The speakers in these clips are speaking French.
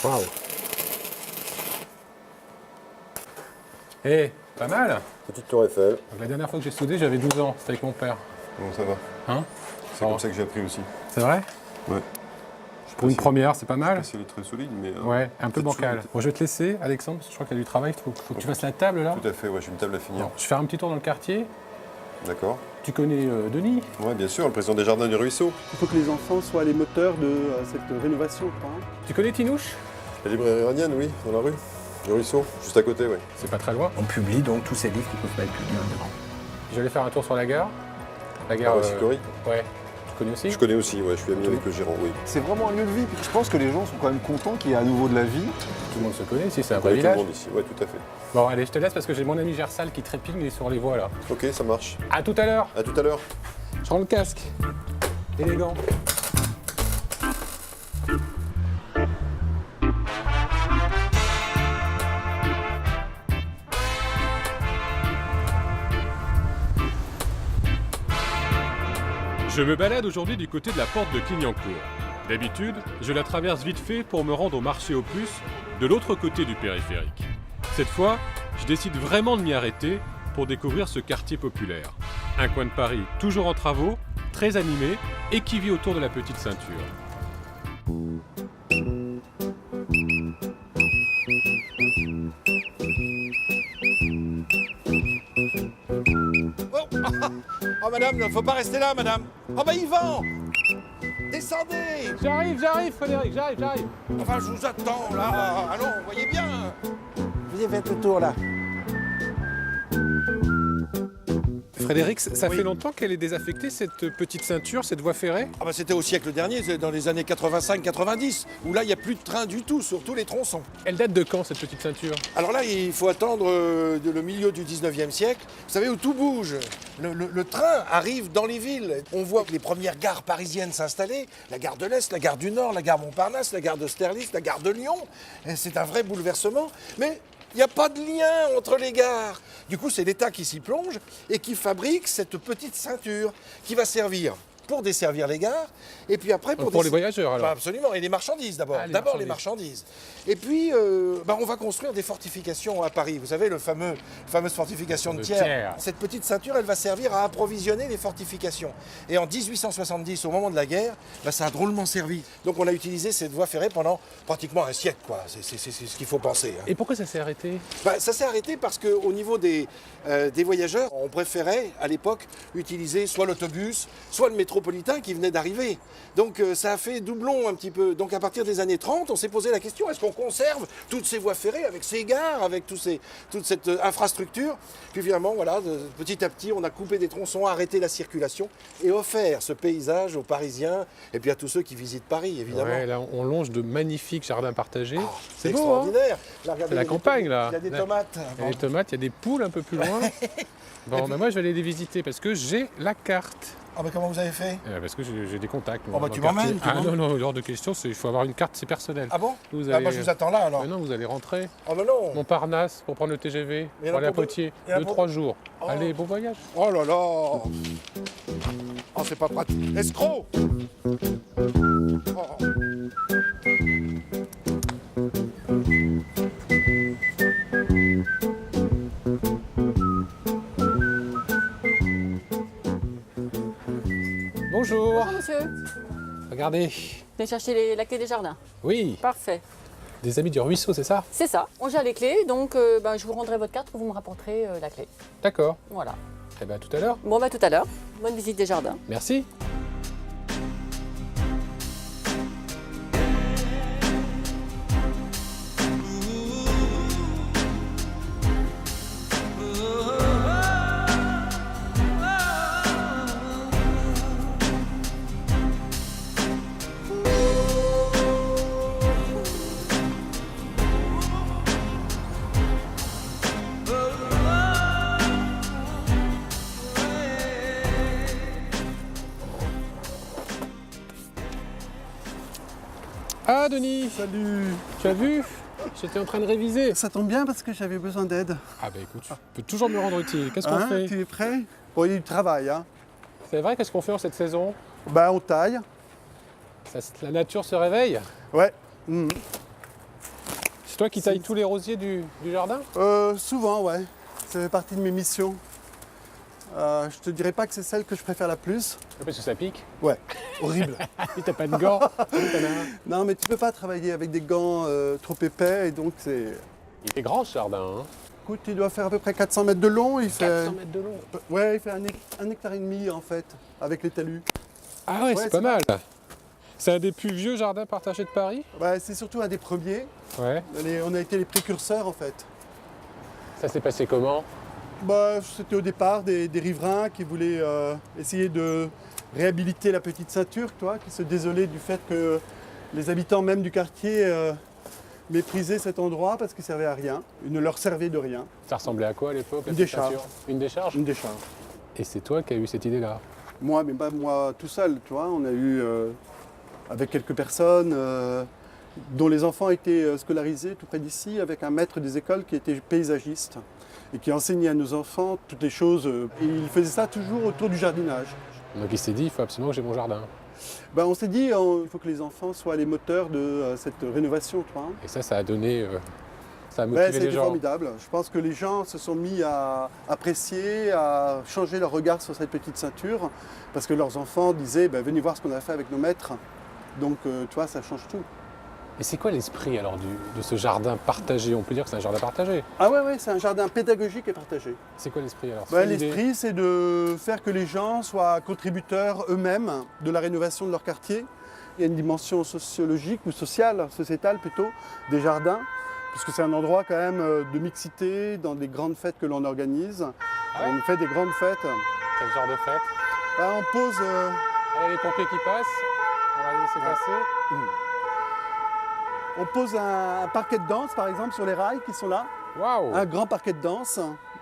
Waouh. Eh, pas mal. Petite tour Eiffel. Donc, la dernière fois que j'ai soudé, j'avais 12 ans. C'était avec mon père. Bon, ça va. Hein? C'est comme ça que j'ai appris aussi. C'est vrai? Ouais. Pour une première, c'est pas mal. C'est très solide, mais... Ouais, un peu peut-être bancal. chaud. Bon, je vais te laisser, Alexandre, parce que je crois qu'il y a du travail. Faut que tu fasses la table, là. Tout à fait, ouais, j'ai une table à finir. Bon, je vais faire un petit tour dans le quartier. D'accord. Tu connais Denis? Ouais, bien sûr, le président des Jardins du Ruisseau. Il faut que les enfants soient les moteurs de cette rénovation, je crois. Tu connais Tinouche? La librairie iranienne, oui, dans la rue. Du Ruisseau, juste à côté, oui. C'est pas très loin. On publie donc tous ces livres qui peuvent pas être publiés dedans. J'allais faire un tour sur la gare. La gare. Sicori. Ouais. Tu connais aussi? Je connais aussi, ouais, je suis ami avec le gérant, oui. C'est vraiment un lieu de vie. Je pense que les gens sont quand même contents qu'il y ait à nouveau de la vie. Tout le monde se connaît ici, c'est un On vrai connaît tout le village. monde ici, ouais, tout à fait. Bon, allez, je te laisse parce que j'ai mon ami Gersal qui trépigne, il est sur les voies là. Ok, ça marche. À tout à l'heure. À tout à l'heure. Je rends le casque. Élégant. Je me balade aujourd'hui du côté de la porte de Clignancourt. D'habitude, je la traverse vite fait pour me rendre au marché aux puces de l'autre côté du périphérique. Cette fois, je décide vraiment de m'y arrêter pour découvrir ce quartier populaire. Un coin de Paris toujours en travaux, très animé et qui vit autour de la petite ceinture. Oh madame, il ne faut pas rester là, madame. Oh bah Yvan, descendez. J'arrive, Frédéric, j'arrive. Enfin, je vous attends là. Allons, voyez bien. Vous avez fait le tour là. Frédéric, ça Oui. fait longtemps qu'elle est désaffectée, cette petite ceinture, cette voie ferrée? Ah bah c'était au siècle dernier, c'est dans les années 85-90, où là il n'y a plus de train du tout sur tous les tronçons. Elle date de quand, cette petite ceinture? Alors là, il faut attendre le milieu du 19e siècle. Vous savez où tout bouge. Le train arrive dans les villes. On voit les premières gares parisiennes s'installer. La gare de l'Est, la gare du Nord, la gare Montparnasse, la gare d'Austerlitz, la gare de Lyon. Et c'est un vrai bouleversement. Mais il n'y a pas de lien entre les gares. Du coup, c'est l'État qui s'y plonge et qui fabrique cette petite ceinture qui va servir pour desservir les gares et puis après Pour les voyageurs, alors. Bah, absolument, et les marchandises d'abord. Ah, les D'abord les marchandises. marchandises. Et puis, on va construire des fortifications à Paris. Vous savez, fameuse fortification de Thiers. Cette petite ceinture, elle va servir à approvisionner les fortifications. Et en 1870, au moment de la guerre, bah, ça a drôlement servi. Donc on a utilisé cette voie ferrée pendant pratiquement un siècle, quoi. C'est ce qu'il faut penser, hein. Et pourquoi ça s'est arrêté? Bah, ça s'est arrêté parce qu'au niveau des voyageurs, on préférait à l'époque utiliser soit l'autobus, soit le métropolitain qui venait d'arriver. Donc ça a fait doublon un petit peu. Donc à partir des années 30, on s'est posé la question, est-ce qu'on conserve toutes ces voies ferrées avec ces gares, avec toute cette infrastructure? Puis finalement, voilà, petit à petit, on a coupé des tronçons, arrêté la circulation et offert ce paysage aux Parisiens et puis à tous ceux qui visitent Paris, évidemment. Ouais, là, on longe de magnifiques jardins partagés. Oh, c'est beau, hein? extraordinaire. Là, regardez, C'est la il y a des campagne, tomates, là. Il y a des Là. tomates. Il y a des tomates, il y a des poules un peu plus loin. Bon, ben moi, je vais aller les visiter parce que j'ai la carte. Ah bah comment vous avez fait? Parce que j'ai des contacts. moi, Oh, bah, dans tu le quartier. m'emmènes, tu Ah m'emmènes. non, hors de question, il faut avoir une carte, c'est personnel. Ah bon? Vous Ah allez... bah je vous attends là alors. Mais non, vous allez rentrer. Ah bah non. Montparnasse pour prendre le TGV, Il y en pour a aller à pour deux- Poitiers. il y en a 2-3 jours. Oh. Allez, bon voyage. Oh là là. Oh c'est pas pratique. Escroc. Oh. Bonjour. Bonjour monsieur, Regardez. venez chercher la clé des jardins. Oui, Parfait. des amis du ruisseau, c'est ça? C'est ça, on gère les clés, donc je vous rendrai votre carte, vous me rapporterez la clé. D'accord. Voilà. Eh bien, à tout à l'heure. Bon, tout à l'heure. Bonne visite des jardins. Merci. Ah, Denis. Salut. Tu as vu? J'étais en train de réviser. Ça tombe bien parce que j'avais besoin d'aide. Ah bah écoute, tu peux toujours me rendre utile. Qu'est-ce qu'on Hein, fait? tu es prêt? Bon, il y a du travail, hein. C'est vrai, qu'est-ce qu'on fait en cette saison? Bah, on taille. La nature se réveille? Ouais. Mhm. C'est toi qui tailles tous les rosiers du jardin? Souvent, ouais. Ça fait partie de mes missions. Je te dirais pas que c'est celle que je préfère la plus. Parce que ça pique. Ouais, horrible. Et t'as pas de gants. Non, mais tu peux pas travailler avec des gants trop épais et donc c'est... Il est grand ce jardin. Hein. Écoute, il doit faire à peu près 400 mètres de long. Il fait... 400 mètres de long. Ouais, il fait un hectare et demi en fait, avec les talus. Ah ouais, c'est pas mal. C'est un des plus vieux jardins partagés de Paris? Ouais, c'est surtout un des premiers. Ouais. On a été les précurseurs en fait. Ça s'est passé comment? Bah, c'était au départ des riverains qui voulaient essayer de réhabiliter la petite ceinture, toi, qui se désolaient du fait que les habitants même du quartier méprisaient cet endroit parce qu'il ne servait à rien. Il ne leur servait de rien. Ça ressemblait à quoi à l'époque? Une décharge. Une décharge? Une décharge. Et c'est toi qui as eu cette idée-là? Moi, mais pas moi tout seul, tu vois. On a eu, avec quelques personnes, dont les enfants étaient scolarisés tout près d'ici, avec un maître des écoles qui était paysagiste et qui enseignait à nos enfants toutes les choses. Et il faisait ça toujours autour du jardinage. Donc il s'est dit, il faut absolument que j'ai mon jardin. Ben, on s'est dit, il faut que les enfants soient les moteurs de cette rénovation. Tu vois. Et ça a donné... ça a Ouais, motivé ça a les été gens. formidable. Je pense que les gens se sont mis à apprécier, à changer leur regard sur cette petite ceinture, parce que leurs enfants disaient, venez voir ce qu'on a fait avec nos maîtres. Donc, tu vois, ça change tout. Et c'est quoi l'esprit alors de ce jardin partagé? On peut dire que c'est un jardin partagé. Ah ouais, c'est un jardin pédagogique et partagé. C'est quoi l'esprit alors? L'esprit, c'est de faire que les gens soient contributeurs eux-mêmes de la rénovation de leur quartier. Il y a une dimension sociologique ou sociale, sociétale plutôt, des jardins, puisque c'est un endroit quand même de mixité dans des grandes fêtes que l'on organise. Ah ouais? On fait des grandes fêtes. Quel genre de fête? On pose... Allez, les pompiers qui passent. On va les laisser passer. On pose un parquet de danse, par exemple, sur les rails qui sont là. Waouh! Un grand parquet de danse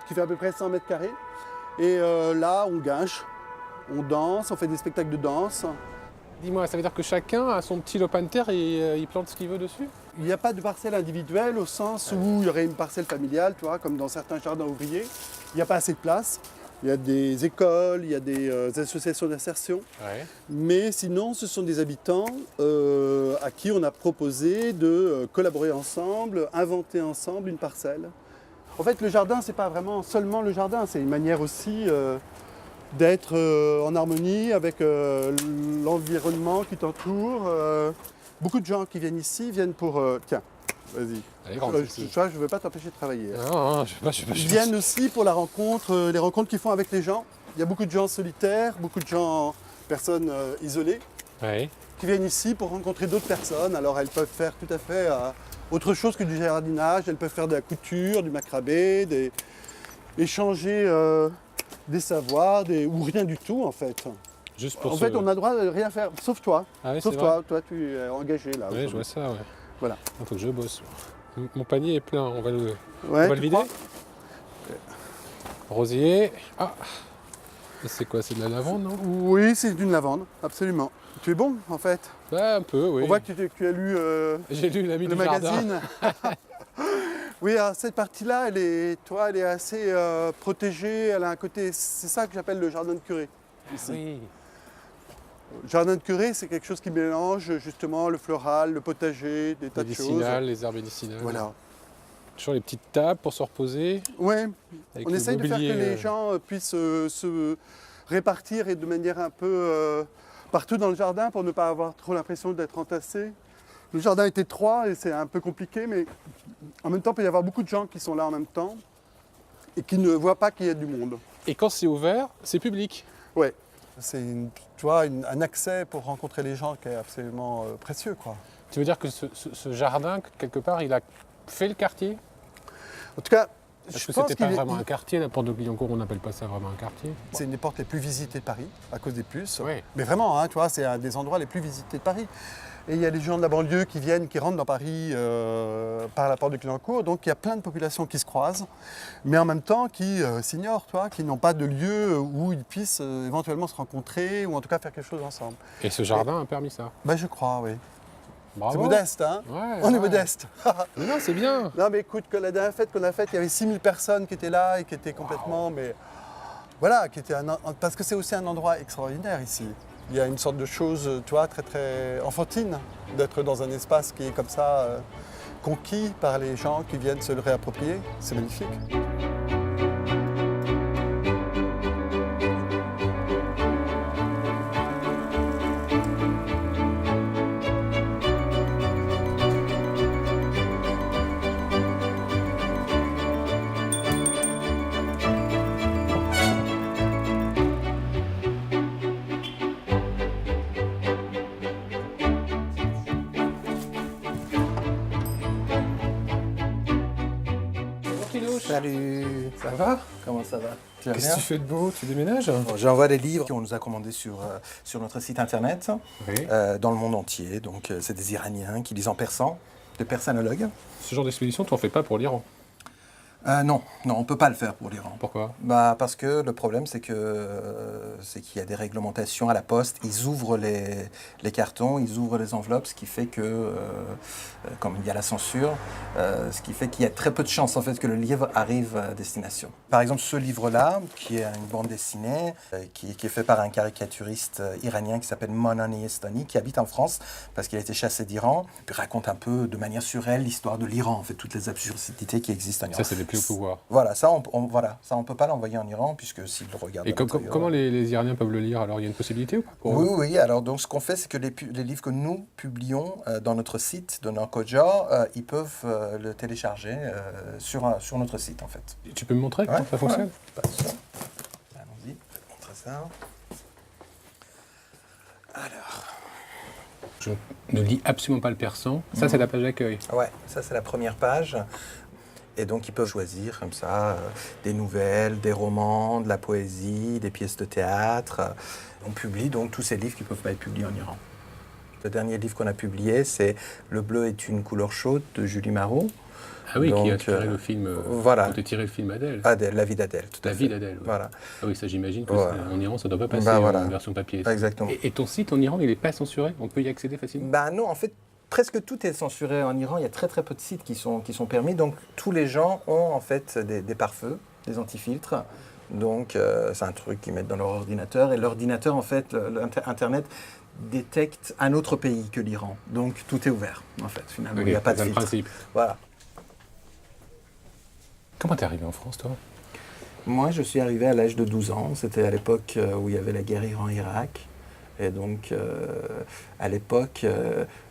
qui fait à peu près 100 mètres carrés. Et là, on gâche, on danse, on fait des spectacles de danse. Dis-moi, ça veut dire que chacun a son petit lopin de terre et il plante ce qu'il veut dessus? Il n'y a pas de parcelle individuelle au sens où il y aurait une parcelle familiale, tu vois, comme dans certains jardins ouvriers. Il n'y a pas assez de place. Il y a des écoles, il y a des associations d'insertion. Ouais. Mais sinon, ce sont des habitants à qui on a proposé de collaborer ensemble, inventer ensemble une parcelle. En fait, le jardin, ce n'est pas vraiment seulement le jardin, c'est une manière aussi d'être en harmonie avec l'environnement qui t'entoure. Beaucoup de gens qui viennent ici viennent pour... tiens, vas-y. Allez, rentre ici. Je ne veux pas t'empêcher de travailler. Non, je sais pas. Ils viennent aussi pour la rencontre, les rencontres qu'ils font avec les gens. Il y a beaucoup de gens solitaires, beaucoup de gens, personnes isolées, Ouais. qui viennent ici pour rencontrer d'autres personnes. Alors elles peuvent faire tout à fait autre chose que du jardinage. Elles peuvent faire de la couture, du macrabé, échanger des savoirs, ou rien du tout en fait. Juste pour En fait, on a le droit de rien faire, sauf toi. Ah ouais, Sauf c'est toi, tu es engagé là. vrai. Ouais, je vois ça, ouais. Voilà. Il faut que je bosse. Mon panier est plein, on va le Ouais, tu vider. crois Rosier. Ah! C'est quoi? C'est de la lavande, non? Oui, c'est d'une lavande, absolument. Tu es bon en fait. Ouais, un peu, oui. On voit que tu as lu J'ai lu l'ami le du jardin. magazine. Oui, alors cette partie-là, elle est assez protégée. Elle a un côté, c'est ça que j'appelle le jardin de curé. Ici. Oui. Le jardin de curé, c'est quelque chose qui mélange justement le floral, le potager, des tas de choses. Médicinales, les herbes médicinales. Voilà. Toujours les petites tables pour se reposer. Ouais. Avec On le essaye de faire que mobilier, les gens puissent se répartir et de manière un peu partout dans le jardin pour ne pas avoir trop l'impression d'être entassés. Le jardin est étroit et c'est un peu compliqué, mais en même temps, il peut y avoir beaucoup de gens qui sont là en même temps et qui ne voient pas qu'il y a du monde. Et quand c'est ouvert, c'est public. Ouais, c'est un accès pour rencontrer les gens qui est absolument précieux, quoi. Tu veux dire que ce jardin, quelque part, il a fait le quartier? En tout cas, Parce je que pense c'était pas qu'il vraiment un quartier, la porte de Clignancourt, on n'appelle pas ça vraiment un quartier. c'est une des portes les plus visitées de Paris, à cause des puces. Ouais. Mais vraiment, hein, tu vois, c'est un des endroits les plus visités de Paris. Et il y a les gens de la banlieue qui viennent, qui rentrent dans Paris par la porte de Clignancourt. Donc il y a plein de populations qui se croisent, mais en même temps qui s'ignorent, toi, qui n'ont pas de lieu où ils puissent éventuellement se rencontrer ou en tout cas faire quelque chose ensemble. Et ce jardin a permis ça. Ben, je crois, oui. Bravo. C'est modeste, hein? Ouais, On est ouais. modeste. Non, c'est bien. Non, mais écoute, que la dernière fête qu'on a faite, il y avait 6000 personnes qui étaient là et qui étaient complètement, mais voilà, parce que c'est aussi un endroit extraordinaire ici. Il y a une sorte de chose, tu vois, très très enfantine d'être dans un espace qui est comme ça, conquis par les gens qui viennent se le réapproprier. C'est magnifique. Salut. Ça va? Comment ça va? Tu vas Qu'est-ce bien? que tu fais de beau? Tu déménages? Bon, j'envoie des livres qu'on nous a commandés sur notre site internet, Oui. dans le monde entier. Donc, c'est des Iraniens qui lisent en persan, des persanologues. Ce genre d'expédition, tu en fais pas pour l'Iran. Non, on ne peut pas le faire pour l'Iran. Pourquoi? Parce que le problème, c'est qu'il y a des réglementations à la poste. Ils ouvrent les cartons, ils ouvrent les enveloppes, ce qui fait que, comme il y a la censure, ce qui fait qu'il y a très peu de chances en fait que le livre arrive à destination. Par exemple, ce livre-là, qui est une bande dessinée, qui est fait par un caricaturiste iranien qui s'appelle Monan Estani, qui habite en France parce qu'il a été chassé d'Iran, puis raconte un peu de manière surréelle l'histoire de l'Iran, en fait, toutes les absurdités qui existent en Iran. Ça, c'est les plus au pouvoir. Voilà, ça, on peut pas l'envoyer en Iran puisque s'ils le regardent. Et comment les Iraniens peuvent le lire? Alors, il y a une possibilité ou pas pour eux? Oui. Alors, donc, ce qu'on fait, c'est que les livres que nous publions dans notre site de Nankoja, ils peuvent le télécharger sur notre site, en fait. Tu peux me montrer comment ça fonctionne? Pas de souci. Allons-y, je vais montrer ça. Alors. Je ne lis absolument pas le persan. Ça, c'est la page d'accueil. Ouais, ça, c'est la première page. Et donc, ils peuvent choisir comme ça des nouvelles, des romans, de la poésie, des pièces de théâtre. On publie donc tous ces livres qui ne peuvent pas être publiés en Iran. Le dernier livre qu'on a publié, c'est Le bleu est une couleur chaude de Julie Marot. Ah oui, donc, qui a tiré le film. Voilà. Qui a tiré le film Adèle. Adèle, La vie d'Adèle, tout à fait. La vie d'Adèle. Ouais. Voilà. Ah oui, ça j'imagine que Voilà. en Iran, ça ne doit pas passer Voilà. en version papier. Exactement. Et ton site en Iran, il n'est pas censuré? On peut y accéder facilement? Non, en fait, presque tout est censuré en Iran. Il y a très peu de sites qui sont permis. Donc, tous les gens ont en fait des pare-feux, des antifiltres. Donc, c'est un truc qu'ils mettent dans leur ordinateur. Et l'ordinateur, en fait, Internet détecte un autre pays que l'Iran. Donc, tout est ouvert, en fait, finalement. Okay, il n'y a pas de c'est le filtre. principe. Voilà. Comment t'es arrivé en France, toi? Moi, je suis arrivé à l'âge de 12 ans. C'était à l'époque où il y avait la guerre Iran-Irak. Et donc, à l'époque,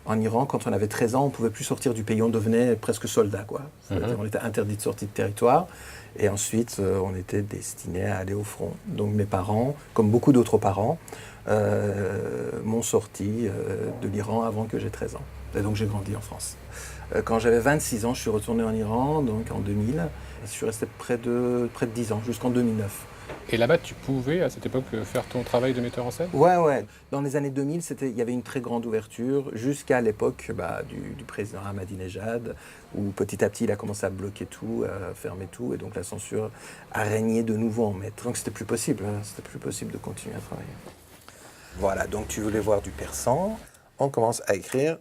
en Iran, quand on avait 13 ans, on ne pouvait plus sortir du pays. On devenait presque soldat, quoi. C'est-à-dire, on était interdit de sortie de territoire. Et ensuite, on était destiné à aller au front. Donc, mes parents, comme beaucoup d'autres parents, m'ont sorti de l'Iran avant que j'aie 13 ans. Et donc, j'ai grandi en France. Quand j'avais 26 ans, je suis retourné en Iran, donc en 2000. Je suis resté près de 10 ans, jusqu'en 2009. Et là-bas, tu pouvais, à cette époque, faire ton travail de metteur en scène? Ouais. Dans les années 2000, il y avait une très grande ouverture jusqu'à l'époque du président Ahmadinejad, où petit à petit, il a commencé à bloquer tout, à fermer tout, et donc la censure a régné de nouveau en maître. Donc c'était plus possible, c'était plus possible de continuer à travailler. Voilà, donc tu voulais voir du persan. On commence à écrire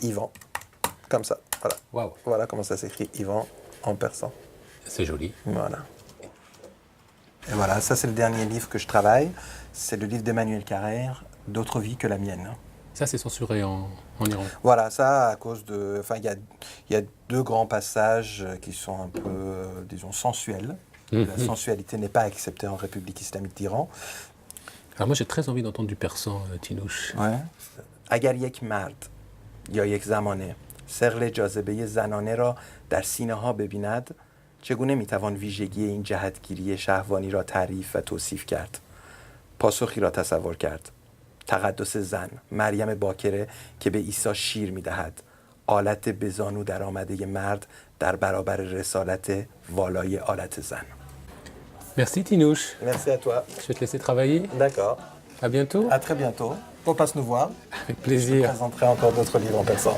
Ivan, comme ça. Voilà. Waouh. Voilà comment ça s'écrit Ivan en persan. C'est joli. Voilà. Et voilà, ça c'est le dernier livre que je travaille. C'est le livre d'Emmanuel Carrère, D'autres vies que la mienne. Ça, c'est censuré en Iran. Voilà, ça à cause de... Enfin, il y a deux grands passages qui sont un peu, disons, sensuels. La sensualité n'est pas acceptée en République islamique d'Iran. Alors moi, j'ai très envie d'entendre du persan, Tinouche. Ouais. اگر یک مرد یا یک زمانه ثقل جاذبه زنانه را در سینه‌ها ببیند چگونه میتوان ویژگی این جهتگیری شهوانی را تعریف و توصیف کرد؟ پاسخی را تصور کرد. تقدس زن، مریم باکره که به عیسی شیر میدهد. آلت بزانو در آمده مرد در برابر رسالت والای آلت زن. Merci, Tinouche. Merci à toi. Je vais te laisser travailler. D'accord. À bientôt. À très bientôt. On passe nous voir. Avec Je plaisir. présenterai encore d'autres livres en persan.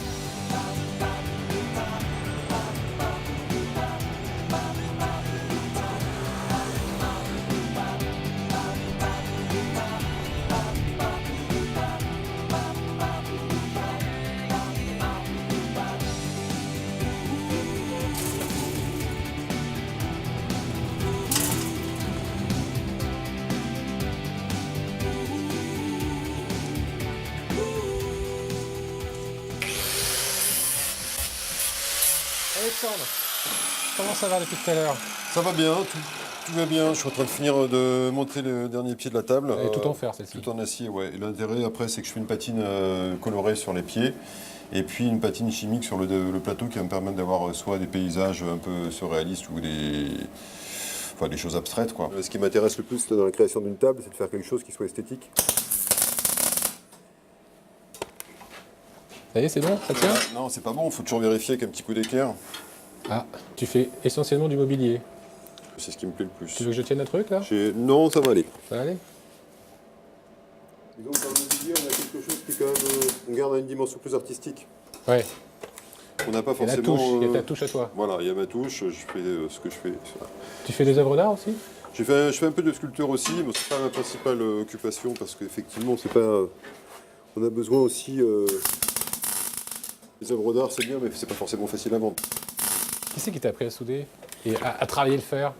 Alexandre, comment ça va depuis tout à l'heure? Ça va bien, tout va bien. Je suis en train de finir de monter le dernier pied de la table. Elle est tout en fer, celle-ci. Tout en acier, ouais. Et l'intérêt après, c'est que je fais une patine colorée sur les pieds et puis une patine chimique sur le plateau qui va me permettre d'avoir soit des paysages un peu surréalistes ou des choses abstraites, quoi. Ce qui m'intéresse le plus dans la création d'une table, c'est de faire quelque chose qui soit esthétique. Ça y est, c'est bon? Ça tient? Non, c'est pas bon, il faut toujours vérifier avec un petit coup d'équerre. Ah, tu fais essentiellement du mobilier. C'est ce qui me plaît le plus. Tu veux que je tienne un truc, là? Non, ça va aller. Ça va aller? Disons que dans le mobilier, on a quelque chose qui, quand même, on garde une dimension plus artistique. Ouais. On n'a pas Il y a la forcément. touche, il y a ta touche à toi. Voilà, il y a ma touche, je fais ce que je fais. Tu fais des œuvres d'art aussi? Je fais un peu de sculpture aussi, mais c'est pas ma principale occupation parce qu'effectivement, c'est pas. On a besoin aussi. Les œuvres d'art, c'est bien, mais c'est pas forcément facile à vendre. Qui c'est qui t'a appris à souder et à travailler le fer?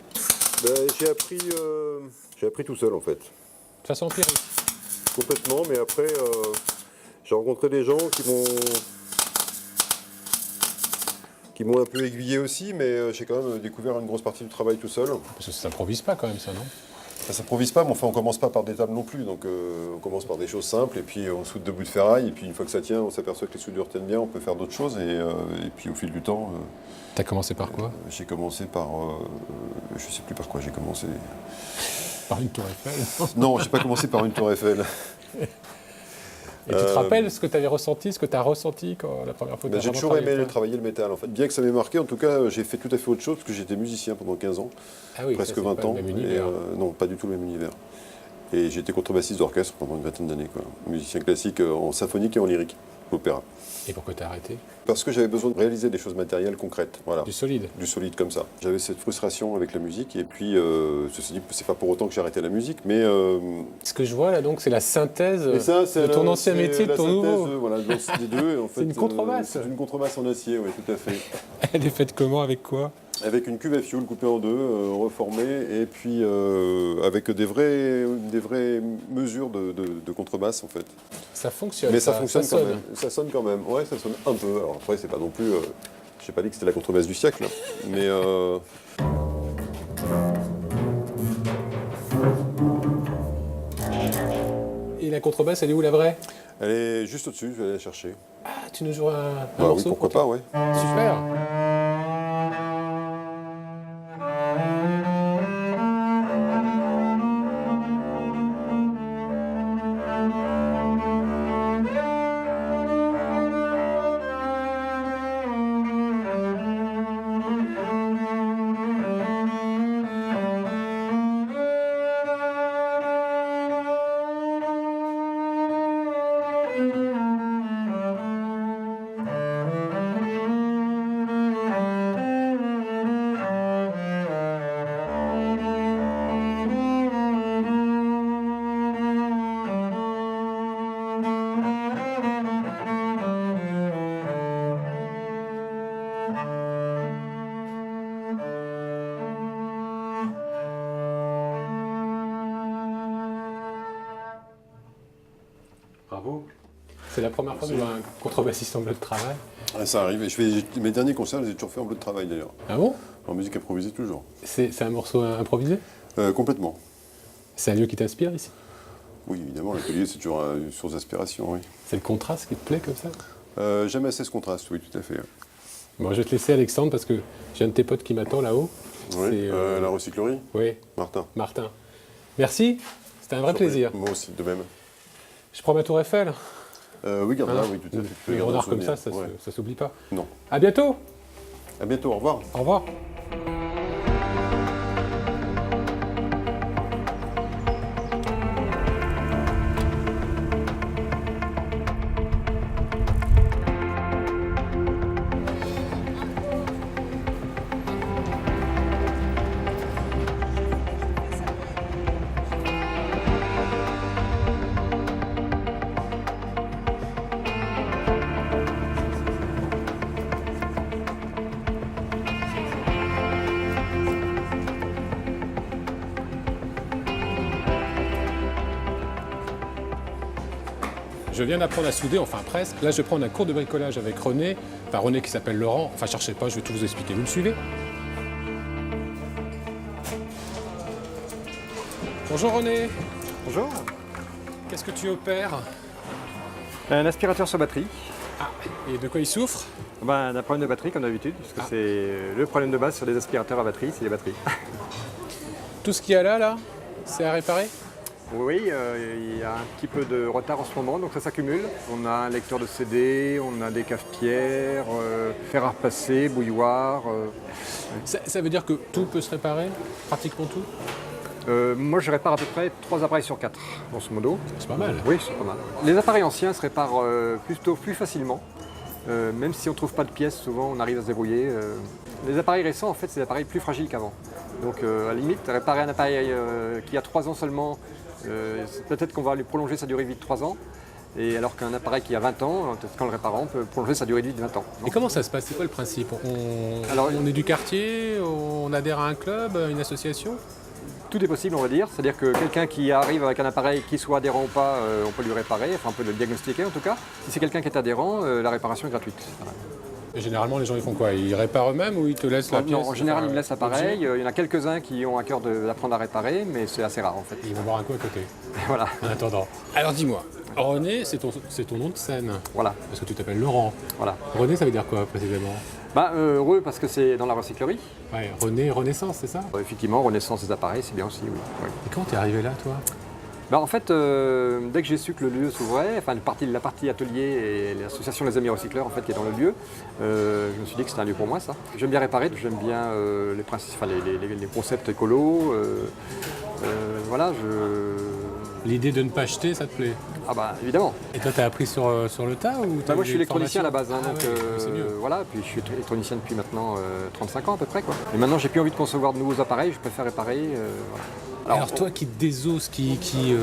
J'ai appris tout seul en fait. De façon empirique. Complètement, mais après, j'ai rencontré des gens qui m'ont un peu aiguillé aussi, mais j'ai quand même découvert une grosse partie du travail tout seul. Parce que ça s'improvise pas quand même, ça, non? Ça s'improvise pas, mais enfin on commence pas par des tables non plus, donc on commence par des choses simples, et puis on soude deux bouts de ferraille, et puis une fois que ça tient, on s'aperçoit que les soudures tiennent bien, on peut faire d'autres choses, et puis au fil du temps... T'as commencé par quoi? J'ai commencé par... je sais plus par quoi j'ai commencé. Par une tour Eiffel? Non, j'ai pas commencé par une tour Eiffel. Et tu te rappelles ce que tu avais ressenti, ce que tu as ressenti quand la première fois que tu as J'ai toujours aimé travailler le métal, en fait. Bien que ça m'ait marqué, en tout cas, j'ai fait tout à fait autre chose, parce que j'étais musicien pendant 15 ans, presque 20 ans. Le même univers. Non, pas du tout le même univers. Et j'ai été contrebassiste d'orchestre pendant une vingtaine d'années, quoi. Musicien classique en symphonique et en lyrique, opéra. Et pourquoi t'as arrêté? Parce que j'avais besoin de réaliser des choses matérielles concrètes, voilà. Du solide. Du solide comme ça. J'avais cette frustration avec la musique, et puis, ceci dit, c'est pas pour autant que j'ai arrêté la musique, mais... Ce que je vois là, donc, c'est la synthèse de ton ancien métier, de ton nouveau. Voilà, des deux. En fait, C'est une contrebasse. C'est une contrebasse en acier, oui, tout à fait. Elle est faite comment? Avec quoi? Avec une cuve à fioul coupée en deux, reformée, et puis avec des vraies mesures de contrebasse, en fait. Ça fonctionne. Mais ça fonctionne quand sonne. même. Ça sonne quand même. Ouais, ça sonne un peu. Alors après, c'est pas non plus... j'ai pas dit que c'était la contrebasse du siècle, mais... Et la contrebasse, elle est où, la vraie? Elle est juste au-dessus, je vais aller la chercher. Ah, tu nous joues un Oui, morceau? pourquoi pas, ouais. Super. Bravo. C'est la première fois que je vois un contrebassiste en bleu de travail. Ça arrive. Mes derniers concerts, je les ai toujours fait en bleu de travail, d'ailleurs. Ah bon? En musique improvisée, toujours. C'est un morceau improvisé? Complètement. C'est un lieu qui t'inspire ici? Oui, évidemment, l'atelier, c'est toujours une source d'inspiration, oui. C'est le contraste qui te plaît comme ça? J'aime assez ce contraste, oui, tout à fait. Bon, je vais te laisser, Alexandre, parce que j'ai un de tes potes qui m'attend là-haut. Oui, la recyclerie. Oui, Martin. Merci, c'était un vrai plaisir. Moi aussi, de même. Je prends ma tour Eiffel. Oui, garde-la, oui, tout à fait. Tu peux Une garder un renard comme ça, souvenir. ça s'oublie pas. Non. À bientôt. À bientôt, au revoir. Au revoir. Je viens d'apprendre à souder, enfin presque. Là, je prends un cours de bricolage avec René. Enfin, René qui s'appelle Laurent. Enfin, cherchez pas, je vais tout vous expliquer. Vous me suivez? Bonjour René. Bonjour. Qu'est-ce que tu opères? Un aspirateur sur batterie. Ah, et de quoi il souffre? D'un problème de batterie comme d'habitude, puisque c'est le problème de base sur les aspirateurs à batterie, c'est les batteries. Tout ce qu'il y a là, c'est à réparer? Oui, il y a un petit peu de retard en ce moment, donc ça s'accumule. On a un lecteur de CD, on a des cafetières, fer à repasser, bouilloire. Ça veut dire que tout peut se réparer? Pratiquement tout? Moi, je répare à peu près 3 appareils sur 4, grosso modo. C'est pas mal. Oui, c'est pas mal. Les appareils anciens se réparent plutôt plus facilement. Même si on ne trouve pas de pièces, souvent on arrive à se débrouiller. Les appareils récents, en fait, c'est des appareils plus fragiles qu'avant. Donc, à la limite, réparer un appareil qui a 3 ans seulement, peut-être qu'on va lui prolonger sa durée de vie de 3 ans. Et alors qu'un appareil qui a 20 ans, peut-être qu'en le réparant, on peut prolonger sa durée de vie de 20 ans. Et comment ça se passe? C'est quoi le principe? On est du quartier, on adhère à un club, à une association? Tout est possible, on va dire. C'est-à-dire que quelqu'un qui arrive avec un appareil, qui soit adhérent ou pas, on peut lui réparer, enfin on peut le diagnostiquer en tout cas. Si c'est quelqu'un qui est adhérent, la réparation est gratuite. Voilà. Et généralement, les gens ils font quoi? Ils réparent eux-mêmes ou ils te laissent la pièce? Non, en général, ils me laissent l'appareil. Il y en a quelques-uns qui ont à cœur d'apprendre à réparer, mais c'est assez rare en fait. Ils vont boire un coup à côté. Voilà. En attendant. Alors dis-moi, René, c'est ton nom de scène. Voilà. Parce que tu t'appelles Laurent. Voilà. René, ça veut dire quoi précisément? Heureux parce que c'est dans la recyclerie. Ouais, René, Renaissance, c'est ça? Effectivement, renaissance des appareils, c'est bien aussi, oui. Et comment t'es arrivé là, toi? En fait, dès que j'ai su que le lieu s'ouvrait, enfin la partie atelier et l'association des amis recycleurs en fait, qui est dans le lieu, je me suis dit que c'était un lieu pour moi ça. J'aime bien réparer, j'aime bien les principes, enfin, les concepts écolos. Voilà, L'idée de ne pas acheter, ça te plaît? Ah évidemment. Et toi, t'as appris sur le tas ou Moi je suis électronicien à la base, donc c'est mieux. voilà, puis je suis électronicien depuis maintenant 35 ans à peu près quoi. Et maintenant j'ai plus envie de concevoir de nouveaux appareils, je préfère réparer. Voilà. Alors toi qui désosse, qui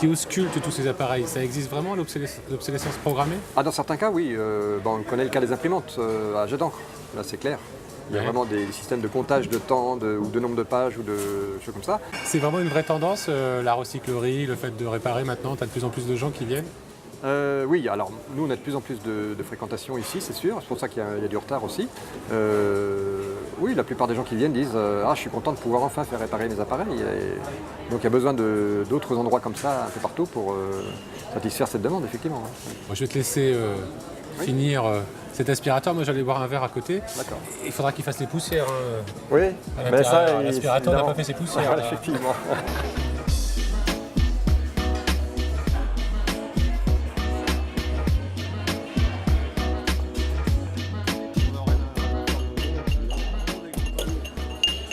ausculte tous ces appareils, ça existe vraiment l'obsolescence programmée? Dans certains cas oui, on connaît le cas des imprimantes à jet d'encre, là c'est clair. Il y a vraiment des systèmes de comptage de temps ou de nombre de pages ou de choses comme ça. C'est vraiment une vraie tendance, la recyclerie, le fait de réparer maintenant, tu as de plus en plus de gens qui viennent? Oui, alors nous on a de plus en plus de fréquentation ici, c'est sûr, c'est pour ça qu'il y a du retard aussi. Oui, la plupart des gens qui viennent disent je suis content de pouvoir enfin faire réparer mes appareils. Et donc il y a besoin d'autres endroits comme ça un peu partout pour satisfaire cette demande, effectivement. Moi, je vais te laisser finir cet aspirateur. Moi, j'allais boire un verre à côté. D'accord. Il faudra qu'il fasse les poussières. Oui, mais ça, l'aspirateur n'a pas fait ses poussières. Voilà, effectivement.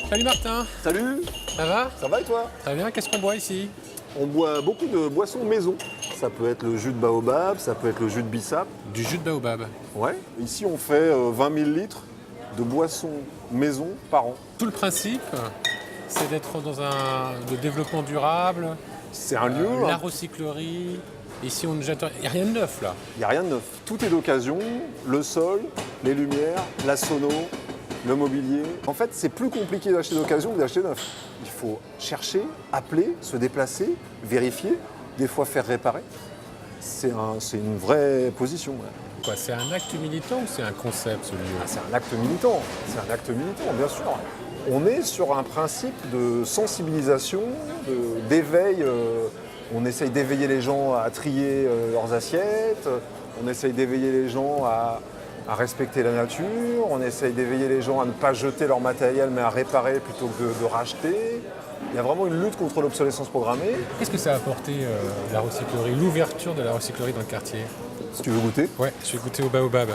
Salut Martin. Salut, Ça va? ça va et toi? Très bien, qu'est-ce qu'on boit ici? On boit beaucoup de boissons maison. Ça peut être le jus de baobab, ça peut être le jus de bissap. Du jus de baobab. Ouais. Ici, on fait 20 000 litres de boissons maison par an. Tout le principe, c'est d'être dans de développement durable. C'est un lieu. La recyclerie. Ici, on ne jette. Il n'y a rien de neuf là. Il n'y a rien de neuf. Tout est d'occasion. Le sol, les lumières, la sono, le mobilier. En fait, c'est plus compliqué d'acheter d'occasion que d'acheter neuf. Il faut chercher, appeler, se déplacer, vérifier, des fois faire réparer. C'est une vraie position. Ouais. Quoi, c'est un acte militant ou c'est un concept ce lieu? C'est un acte militant. C'est un acte militant, bien sûr. On est sur un principe de sensibilisation, d'éveil. On essaye d'éveiller les gens à trier leurs assiettes. On essaye d'éveiller les gens à respecter la nature, on essaye d'éveiller les gens à ne pas jeter leur matériel mais à réparer plutôt que de racheter. Il y a vraiment une lutte contre l'obsolescence programmée. Qu'est-ce que ça a apporté la recyclerie, l'ouverture de la recyclerie dans le quartier? Si tu veux goûter? Ouais, je vais goûter au baobab.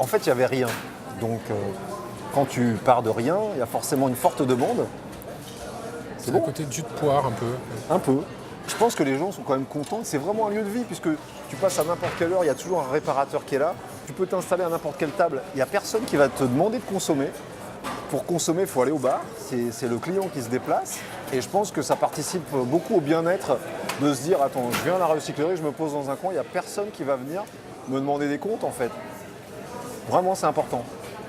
En fait, il n'y avait rien. Donc, quand tu pars de rien, il y a forcément une forte demande. C'est bon. Un côté de jus de poire un peu. Un peu. Je pense que les gens sont quand même contents. C'est vraiment un lieu de vie puisque tu passes à n'importe quelle heure, il y a toujours un réparateur qui est là. Tu peux t'installer à n'importe quelle table. Il n'y a personne qui va te demander de consommer. Pour consommer, il faut aller au bar. C'est le client qui se déplace. Et je pense que ça participe beaucoup au bien-être de se dire attends, je viens à la recyclerie, je me pose dans un coin, il n'y a personne qui va venir me demander des comptes en fait. Vraiment, c'est important.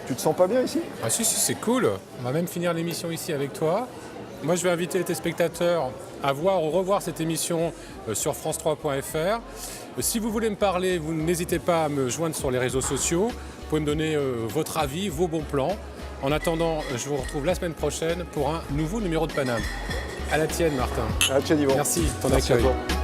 Tu te sens pas bien ici? Ah si, c'est cool. On va même finir l'émission ici avec toi. Moi, je vais inviter les téléspectateurs à voir ou revoir cette émission sur france3.fr. Si vous voulez me parler, vous n'hésitez pas à me joindre sur les réseaux sociaux. Vous pouvez me donner votre avis, vos bons plans. En attendant, je vous retrouve la semaine prochaine pour un nouveau numéro de Paname. À la tienne, Martin. À la tienne, Yvan. Merci de ton Merci à accueil. toi.